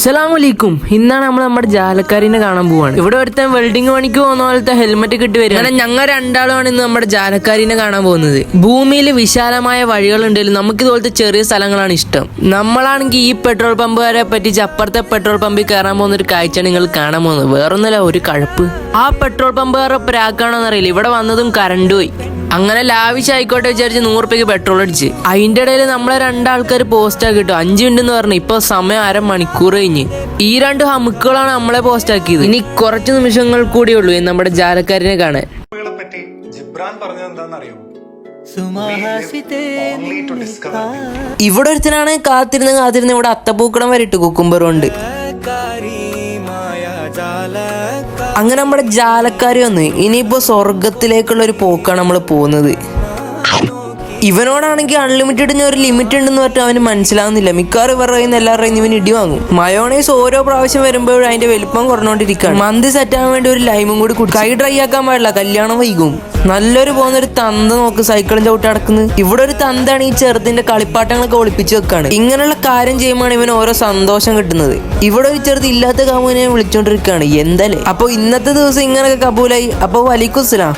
അസ്സലാമലൈക്കും. ഇന്നാണ് നമ്മൾ നമ്മുടെ ജാലക്കാരിനെ കാണാൻ പോവാണ്. ഇവിടെ ഒരുത്തൻ വെൽഡിങ് പണിക്ക് പോകുന്ന പോലത്തെ ഹെൽമെറ്റ് കിട്ടി വരിക. അങ്ങനെ ഞങ്ങൾ രണ്ടാളുമാണ് ഇന്ന് നമ്മുടെ ജാലക്കാരിനെ കാണാൻ പോകുന്നത്. ഭൂമിയിൽ വിശാലമായ വഴികളുണ്ടെങ്കിലും നമുക്ക് ഇതുപോലത്തെ ചെറിയ സ്ഥലങ്ങളാണ് ഇഷ്ടം. നമ്മളാണെങ്കിൽ ഈ പെട്രോൾ പമ്പുകാരെ പറ്റിച്ച് അപ്പുറത്തെ പെട്രോൾ പമ്പിൽ കയറാൻ പോകുന്ന ഒരു കാഴ്ചയാണ് നിങ്ങൾ കാണാൻ പോകുന്നത്. വേറൊന്നുമല്ല, ഒരു കഴപ്പ്. ആ പെട്രോൾ പമ്പുകാരുടെ പ്രാക്കാണോന്ന് അറിയില്ല. ഇവിടെ വന്നതും കറണ്ട് പോയി. അങ്ങനെ ലാവിഷ് ആയിക്കോട്ടെ വിചാരിച്ച് 100 രൂപയ്ക്ക് പെട്രോൾ അടിച്ച്. അതിന്റെ ഇടയിൽ നമ്മളെ രണ്ടാൾക്കാർ പോസ്റ്റ് ആക്കി കിട്ടും. 5 മിനിറ്റ് എന്ന് പറഞ്ഞു. ഇപ്പൊ സമയം അരമണിക്കൂർ കഴിഞ്ഞ്. ഈ 2 ഹമുക്കുകളാണ് നമ്മളെ പോസ്റ്റ് ആക്കിയത്. ഇനി കുറച്ച് നിമിഷങ്ങൾ കൂടിയേ ഉള്ളൂ നമ്മുടെ ജാലക്കാരിനെ കാണാൻ. ഇവിടെ ഒരുത്തനാണ് കാത്തിരുന്ന് ഇവിടെ അത്തപ്പൂക്കളം വരെ ഇട്ട് കുക്കുംബറുണ്ട്. അങ്ങനെ നമ്മുടെ ജാലക്കാരി വന്ന് ഇനിയിപ്പോ സ്വർഗത്തിലേക്കുള്ള ഒരു പോക്കാണ് നമ്മൾ പോകുന്നത്. ഇവനോടാണെങ്കിൽ അൺലിമിറ്റഡ് ഒരു ലിമിറ്റ് ഉണ്ടെന്ന് പറഞ്ഞിട്ട് അവന് മനസ്സിലാവുന്നില്ല. മിക്കവാറും ഇവർ പറയുന്ന എല്ലാവരും ഇവൻ ഇടി വാങ്ങും. മയോണൈസ് ഓരോ പ്രാവശ്യം വരുമ്പോഴും അതിന്റെ വലിപ്പം കുറഞ്ഞോണ്ടിരിക്കുകയാണ്. മന്തി സെറ്റ് ആവാൻ വേണ്ടി ഒരു ലൈമും കൂടി കുടി. കൈ ഡ്രൈ ആക്കാൻ പാടില്ല, കല്യാണം വൈകും. നല്ലൊരു പോകുന്നൊരു തന്ത നോക്ക് സൈക്കിളും ചവിട്ടി നടക്കുന്നത്. ഇവിടെ ഒരു തന്താണ് ഈ ചെറുതിന്റെ കളിപ്പാട്ടങ്ങളൊക്കെ ഒളിപ്പിച്ച് വെക്കാണ്. ഇങ്ങനെയുള്ള കാര്യം ചെയ്യുമ്പോഴാണ് ഇവന് ഓരോ സന്തോഷം കിട്ടുന്നത്. ഇവിടെ ഒരു ചെറുത് ഇല്ലാത്ത കാമുവിനെ വിളിച്ചോണ്ടിരിക്കുകയാണ്. എന്തല്ലേ. അപ്പൊ ഇന്നത്തെ ദിവസം ഇങ്ങനെയൊക്കെ കബൂലായി. അപ്പൊ വലൈക്കും അസ്സലാം.